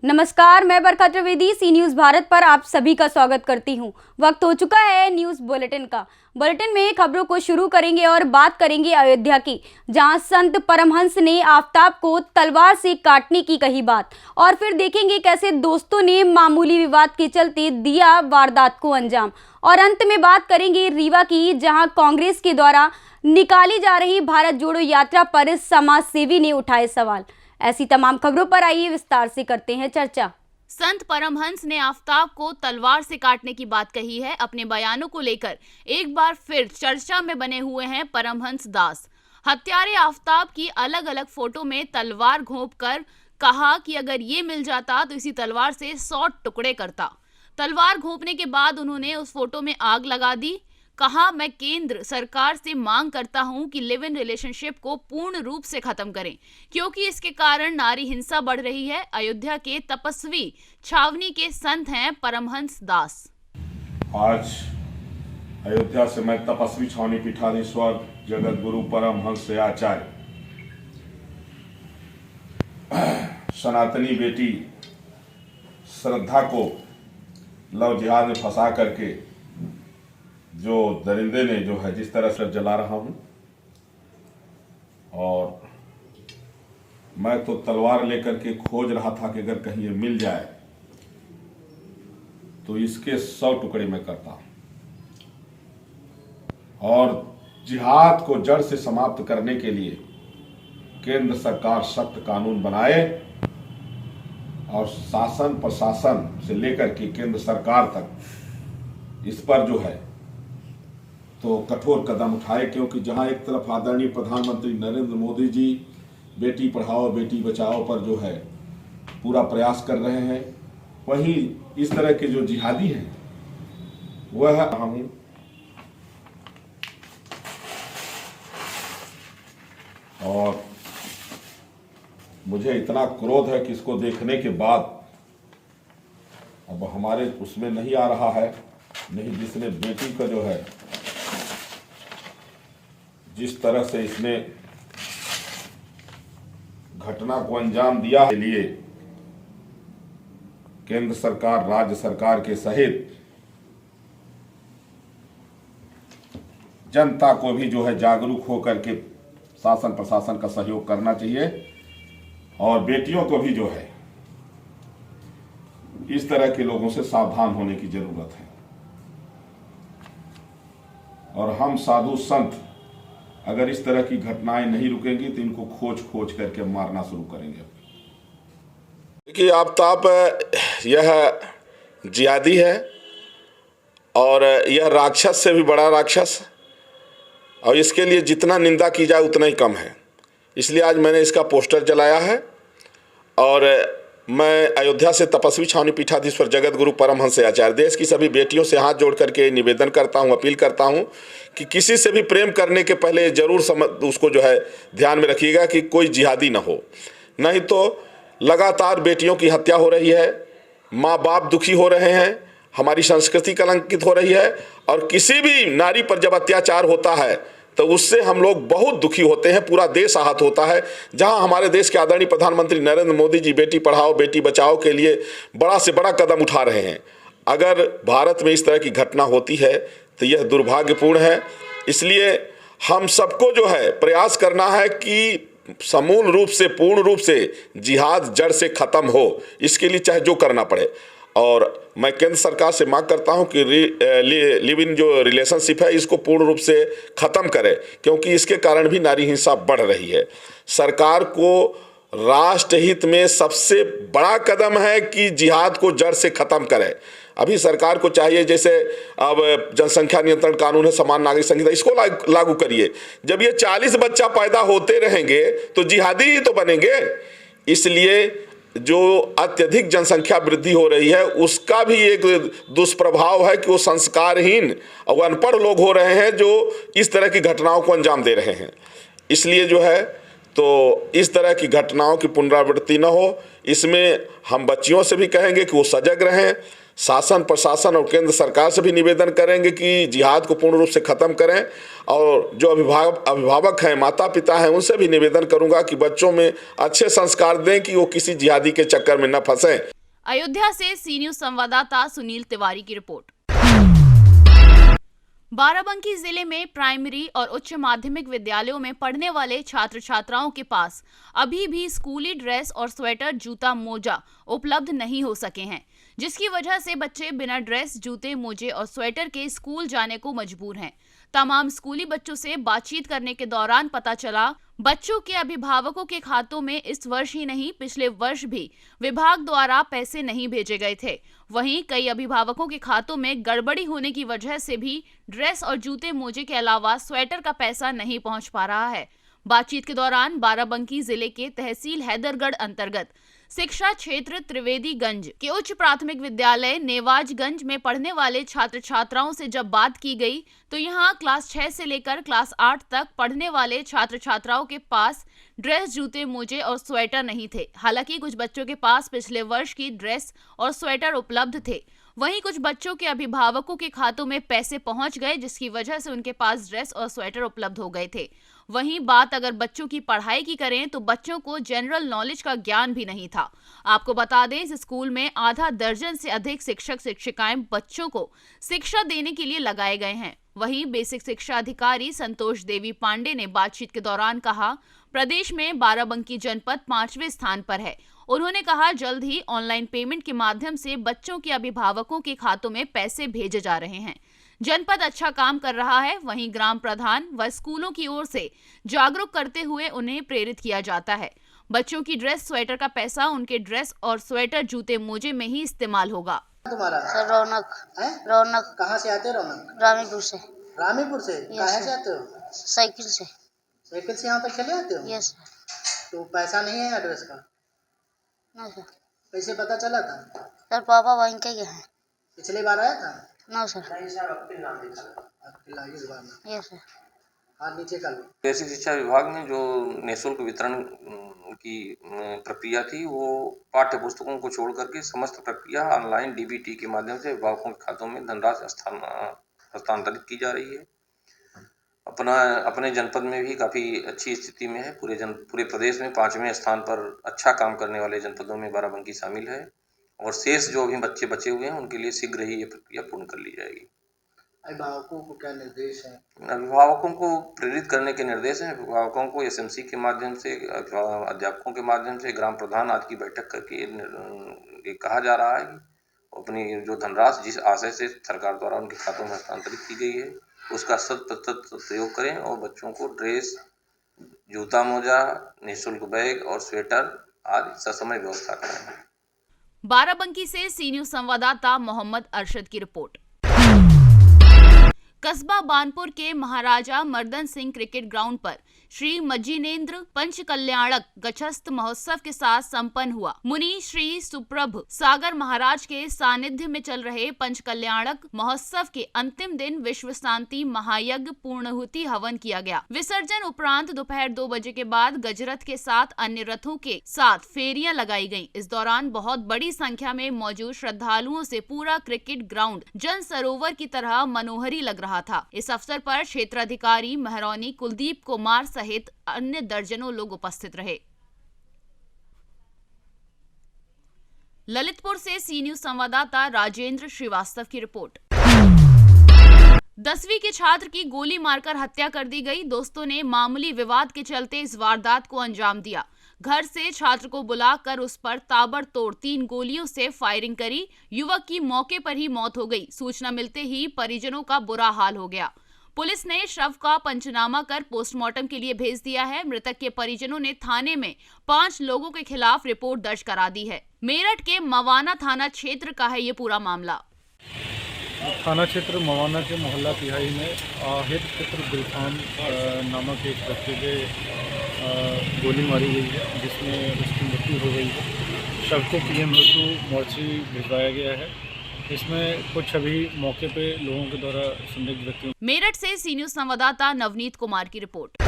नमस्कार, मैं बरखा त्रिवेदी सी न्यूज़ भारत पर आप सभी का स्वागत करती हूं। वक्त हो चुका है न्यूज़ बुलेटिन का। बुलेटिन में खबरों को शुरू करेंगे और बात करेंगे अयोध्या की, जहां संत परमहंस ने आफताब को तलवार से काटने की कही बात, और फिर देखेंगे कैसे दोस्तों ने मामूली विवाद के चलते दिया वारदात को अंजाम। और अंत में बात करेंगे रीवा की, जहाँ कांग्रेस के द्वारा निकाली जा रही भारत जोड़ो यात्रा पर समाज सेवी ने उठाए सवाल। ऐसी तमाम खबरों पर आइए विस्तार से करते हैं चर्चा। संत परमहंस ने आफताब को तलवार से काटने की बात कही है। अपने बयानों को लेकर एक बार फिर चर्चा में बने हुए हैं परमहंस दास। हत्यारे आफताब की अलग अलग फोटो में तलवार घोंपकर कहा कि अगर ये मिल जाता तो इसी तलवार से 100 टुकड़े करता। तलवार घोंपने के बाद उन्होंने उस फोटो में आग लगा दी। कहा, मैं केंद्र सरकार से मांग करता हूं कि लिव इन रिलेशनशिप को पूर्ण रूप से खत्म करें, क्योंकि इसके कारण नारी हिंसा बढ़ रही है। अयोध्या के तपस्वी छावनी के संत हैं परमहंस दास। आज अयोध्या से मैं तपस्वी छावनी पीठाधीश्वर जगत गुरु परमहंस से आचार्य सनातनी बेटी श्रद्धा को लव जिहाद में फंसा करके जो दरिंदे ने जो है जिस तरह से जला रहा हूं, और मैं तो तलवार लेकर के खोज रहा था कि अगर कहीं ये मिल जाए तो इसके 100 टुकड़े मैं करता, और जिहाद को जड़ से समाप्त करने के लिए केंद्र सरकार सख्त कानून बनाए और शासन प्रशासन से लेकर के केंद्र सरकार तक इस पर जो है तो कठोर कदम उठाए। क्योंकि जहां एक तरफ आदरणीय प्रधानमंत्री नरेंद्र मोदी जी बेटी पढ़ाओ बेटी बचाओ पर जो है पूरा प्रयास कर रहे हैं, वहीं इस तरह के जो जिहादी हैं वह हूं। और मुझे इतना क्रोध है कि इसको देखने के बाद अब हमारे उसमें नहीं आ रहा है, नहीं जिसने बेटी का जो है जिस तरह से इसने घटना को अंजाम दिया के लिए केंद्र सरकार राज्य सरकार के सहित जनता को भी जो है जागरूक होकर के शासन प्रशासन का सहयोग करना चाहिए, और बेटियों को भी जो है इस तरह के लोगों से सावधान होने की जरूरत है। और हम साधु संत अगर इस तरह की घटनाएं नहीं रुकेंगी तो इनको खोज खोज करके मारना शुरू करेंगे। देखिए, आफताब यह जिहादी है और यह राक्षस से भी बड़ा राक्षस, और इसके लिए जितना निंदा की जाए उतना ही कम है। इसलिए आज मैंने इसका पोस्टर जलाया है, और मैं अयोध्या से तपस्वी छावनी पीठाधीश्वर जगत गुरु परमहंस आचार्य देश की सभी बेटियों से हाथ जोड़ करके निवेदन करता हूं, अपील करता हूं कि किसी से भी प्रेम करने के पहले जरूर उसको जो है ध्यान में रखिएगा कि कोई जिहादी ना हो, नहीं तो लगातार बेटियों की हत्या हो रही है, माँ बाप दुखी हो रहे हैं, हमारी संस्कृति कलंकित हो रही है। और किसी भी नारी पर जब अत्याचार होता है तो उससे हम लोग बहुत दुखी होते हैं, पूरा देश आहत होता है। जहां हमारे देश के आदरणीय प्रधानमंत्री नरेंद्र मोदी जी बेटी पढ़ाओ बेटी बचाओ के लिए बड़ा से बड़ा कदम उठा रहे हैं, अगर भारत में इस तरह की घटना होती है तो यह दुर्भाग्यपूर्ण है। इसलिए हम सबको जो है प्रयास करना है कि समूल रूप से पूर्ण रूप से जिहाद जड़ से ख़त्म हो, इसके लिए चाहे जो करना पड़े। और मैं केंद्र सरकार से मांग करता हूं कि लिव इन जो रिलेशनशिप है इसको पूर्ण रूप से ख़त्म करें, क्योंकि इसके कारण भी नारी हिंसा बढ़ रही है। सरकार को राष्ट्रहित में सबसे बड़ा कदम है कि जिहाद को जड़ से ख़त्म करें। अभी सरकार को चाहिए, जैसे अब जनसंख्या नियंत्रण कानून है, समान नागरिक संहिता, इसको लागू करिए। जब ये 40 बच्चा पैदा होते रहेंगे तो जिहादी ही तो बनेंगे। इसलिए जो अत्यधिक जनसंख्या वृद्धि हो रही है उसका भी एक दुष्प्रभाव है कि वो संस्कारहीन और अनपढ़ लोग हो रहे हैं जो इस तरह की घटनाओं को अंजाम दे रहे हैं। इसलिए जो है तो इस तरह की घटनाओं की पुनरावृत्ति न हो, इसमें हम बच्चियों से भी कहेंगे कि वो सजग रहें, शासन प्रशासन और केंद्र सरकार से भी निवेदन करेंगे कि जिहाद को पूर्ण रूप से ख़त्म करें। और जो अभिभावक हैं, माता पिता हैं, उनसे भी निवेदन करूंगा कि बच्चों में अच्छे संस्कार दें कि वो किसी जिहादी के चक्कर में न फंसें। अयोध्या से सी न्यूज संवाददाता सुनील तिवारी की रिपोर्ट। बाराबंकी जिले में प्राइमरी और उच्च माध्यमिक विद्यालयों में पढ़ने वाले छात्र छात्राओं के पास अभी भी स्कूली ड्रेस और स्वेटर, जूता, मोजा उपलब्ध नहीं हो सके हैं, जिसकी वजह से बच्चे बिना ड्रेस, जूते, मोजे और स्वेटर के स्कूल जाने को मजबूर हैं। तमाम स्कूली बच्चों से बातचीत करने के दौरान पता चला, बच्चों के अभिभावकों के खातों में इस वर्ष ही नहीं पिछले वर्ष भी विभाग द्वारा पैसे नहीं भेजे गए थे। वहीं कई अभिभावकों के खातों में गड़बड़ी होने की वजह से भी ड्रेस और जूते, मोजे के अलावा स्वेटर का पैसा नहीं पहुंच पा रहा है। बातचीत के दौरान बाराबंकी जिले के तहसील हैदरगढ़ अंतर्गत शिक्षा क्षेत्र त्रिवेदीगंज के उच्च प्राथमिक विद्यालय नेवाजगंज में पढ़ने वाले छात्र छात्राओं से जब बात की गई तो यहां क्लास 6 से लेकर क्लास 8 तक पढ़ने वाले छात्र छात्राओं के पास ड्रेस, जूते, मोजे और स्वेटर नहीं थे। हालांकि कुछ बच्चों के पास पिछले वर्ष की ड्रेस और स्वेटर उपलब्ध थे। वहीं कुछ बच्चों के अभिभावकों के खातों में पैसे पहुंच गए, जिसकी वजह से उनके पास ड्रेस और स्वेटर उपलब्ध हो गए थे। वहीं बात अगर बच्चों की पढ़ाई की करें तो बच्चों को जनरल नॉलेज का ज्ञान भी नहीं था। आपको बता दें, इस स्कूल में आधा दर्जन से अधिक शिक्षक शिक्षिकाएं बच्चों को शिक्षा देने के लिए लगाए गए हैं। वहीं बेसिक शिक्षा अधिकारी संतोष देवी पांडे ने बातचीत के दौरान कहा, प्रदेश में बाराबंकी जनपद 5वें स्थान पर है। उन्होंने कहा, जल्द ही ऑनलाइन पेमेंट के माध्यम से बच्चों के अभिभावकों के खातों में पैसे भेजे जा रहे हैं। जनपद अच्छा काम कर रहा है। वहीं ग्राम प्रधान व स्कूलों की ओर से जागरूक करते हुए उन्हें प्रेरित किया जाता है। बच्चों की ड्रेस, स्वेटर का पैसा उनके ड्रेस और स्वेटर, जूते, मोजे में ही इस्तेमाल होगा। तुम्हारा सर रौनक है? रौनक कहाँ से आते हो रौनक? रामीपुर से। रामीपुर से? कहाँ सर। से आते हो? साइकिल से। साइकिल से यहाँ तक चले आते हो? Yes sir. तो पैसा नहीं है एड्रेस का? No sir. कैसे पता चला था? सर पापा बैंक के गए हैं। पिछली बार आया था? No sir. नहीं सर, अब्दुल्ला इस बार में। Yes sir. हाथ नीचे कर लो। बेसिक शिक्षा विभाग में जो निःशुल्क वितरण की प्रक्रिया थी, वो पाठ्य पुस्तकों को छोड़ करके समस्त प्रक्रिया ऑनलाइन डीबीटी के माध्यम से अभिभावकों के खातों में धनराशि हस्तांतरित की जा रही है। अपने जनपद में भी काफ़ी अच्छी स्थिति में है। पूरे प्रदेश में 5वें स्थान पर अच्छा काम करने वाले जनपदों में बाराबंकी शामिल है। और शेष जो अभी बच्चे बचे हुए हैं उनके लिए शीघ्र ही ये प्रक्रिया पूर्ण कर ली जाएगी। अभिभावकों को क्या निर्देश है? अभिभावकों को प्रेरित करने के निर्देश हैं। अभिभावकों को एसएमसी के माध्यम से, अध्यापकों के माध्यम से, ग्राम प्रधान आदि की बैठक करके ये कहा जा रहा है कि अपनी जो धनराशि जिस आशय से सरकार द्वारा उनके खातों में हस्तांतरित की गई है उसका 100% प्रयोग करें और बच्चों को ड्रेस, जूता, मोजा, निःशुल्क बैग और स्वेटर आदि ससमय व्यवस्था करें। बाराबंकी से सी न्यूज संवाददाता मोहम्मद अरशद की रिपोर्ट। कस्बा बानपुर के महाराजा मर्दन सिंह क्रिकेट ग्राउंड पर श्री मजीनेन्द्र पंचकल्याणक गच्छस्थ महोत्सव के साथ संपन्न हुआ। मुनि श्री सुप्रभ सागर महाराज के सानिध्य में चल रहे पंचकल्याणक महोत्सव के अंतिम दिन विश्व शांति महायज्ञ पूर्णाहुति हवन किया गया। विसर्जन उपरांत दोपहर 2 बजे के बाद गजरथ के साथ अन्य रथों के साथ फेरियां लगाई गयी। इस दौरान बहुत बड़ी संख्या में मौजूद श्रद्धालुओं से पूरा क्रिकेट ग्राउंड जन सरोवर की तरह मनोहरी लग रहा था। इस अवसर पर क्षेत्राधिकारी महरौनी कुलदीप कुमार सहित अन्य दर्जनों लोग उपस्थित रहे। ललितपुर से सी न्यूज संवाददाता राजेंद्र श्रीवास्तव की रिपोर्ट। 10वीं के छात्र की गोली मारकर हत्या कर दी गई। दोस्तों ने मामूली विवाद के चलते इस वारदात को अंजाम दिया। घर से छात्र को बुलाकर उस पर ताबड़तोड़ 3 गोलियों से फायरिंग करी। युवक की मौके पर ही मौत हो गई। सूचना मिलते ही परिजनों का बुरा हाल हो गया। पुलिस ने शव का पंचनामा कर पोस्टमार्टम के लिए भेज दिया है। मृतक के परिजनों ने थाने में 5 लोगों के खिलाफ रिपोर्ट दर्ज करा दी है। मेरठ के मवाना थाना क्षेत्र का है ये पूरा मामला। थाना क्षेत्र मवाना के मोहल्ला तिहाई में हित पुत्र गुलफाम नामक एक व्यक्ति पे गोली मारी गई है, जिसमें उसकी मृत्यु हो गई है। शव को पीएम मृत्यु मोर्चरी भिजवाया गया है। इसमें कुछ अभी मौके पे लोगों के द्वारा संदिग्ध व्यक्तियों। मेरठ से सी न्यूज संवाददाता नवनीत कुमार की रिपोर्ट।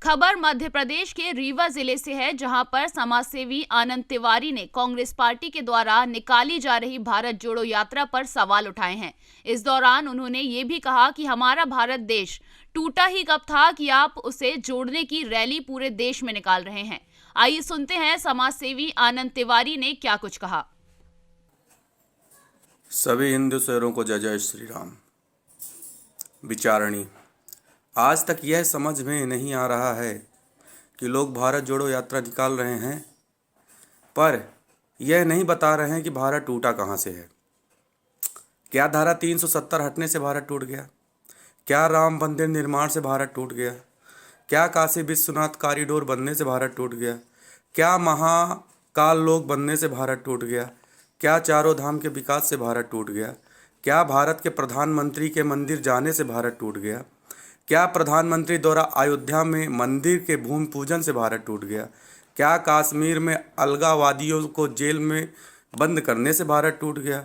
खबर मध्य प्रदेश के रीवा जिले से है, जहां पर समाजसेवी आनंद तिवारी ने कांग्रेस पार्टी के द्वारा निकाली जा रही भारत जोड़ो यात्रा पर सवाल उठाए हैं। इस दौरान उन्होंने ये भी कहा कि हमारा भारत देश टूटा ही कब था कि आप उसे जोड़ने की रैली पूरे देश में निकाल रहे हैं। आइए सुनते हैं समाजसेवी आनंद तिवारी ने क्या कुछ कहा। सभी हिंदू शहरों को जय जय श्री राम। विचारणी, आज तक यह समझ में नहीं आ रहा है कि लोग भारत जोड़ो यात्रा निकाल रहे हैं, पर यह नहीं बता रहे हैं कि भारत टूटा कहाँ से है। क्या धारा 370 हटने से भारत टूट गया? क्या राम मंदिर निर्माण से भारत टूट गया? क्या काशी विश्वनाथ कॉरिडोर बनने से भारत टूट गया? क्या महाकाल लोक बनने से भारत टूट गया? क्या चारों धाम के विकास से भारत टूट गया? क्या भारत के प्रधानमंत्री के मंदिर जाने से भारत टूट गया? क्या प्रधानमंत्री द्वारा अयोध्या में मंदिर के भूमि पूजन से भारत टूट गया? क्या कश्मीर में अलगाववादियों को जेल में बंद करने से भारत टूट गया?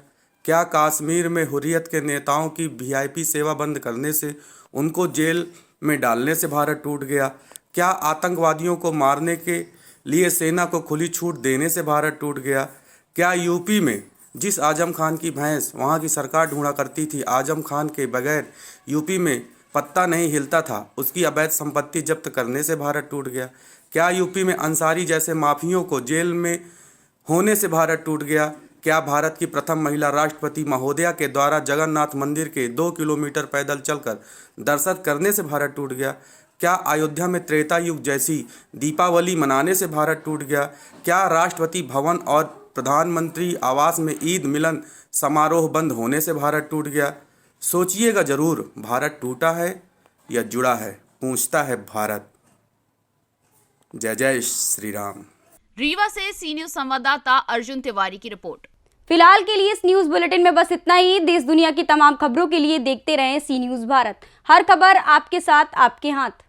क्या कश्मीर में हुर्रियत के नेताओं की वीआईपी सेवा बंद करने से, उनको जेल में डालने से भारत टूट गया? क्या आतंकवादियों को मारने के लिए सेना को खुली छूट देने से भारत टूट गया? क्या यूपी में जिस आजम खान की भैंस वहाँ की सरकार ढूंढा करती थी, आजम खान के बगैर यूपी में पत्ता नहीं हिलता था, उसकी अवैध संपत्ति जब्त करने से भारत टूट गया? क्या यूपी में अंसारी जैसे माफियों को जेल में होने से भारत टूट गया? क्या भारत की प्रथम महिला राष्ट्रपति महोदया के द्वारा जगन्नाथ मंदिर के 2 किलोमीटर पैदल चलकर दर्शन करने से भारत टूट गया? क्या अयोध्या में त्रेता युग जैसी दीपावली मनाने से भारत टूट गया? क्या राष्ट्रपति भवन और प्रधानमंत्री आवास में ईद मिलन समारोह बंद होने से भारत टूट गया? सोचिएगा जरूर, भारत टूटा है या जुड़ा है, पूछता है भारत। जय जय श्री राम। रीवा से सी न्यूज संवाददाता अर्जुन तिवारी की रिपोर्ट। फिलहाल के लिए इस न्यूज बुलेटिन में बस इतना ही। देश दुनिया की तमाम खबरों के लिए देखते रहें सी न्यूज भारत। हर खबर आपके साथ, आपके हाथ।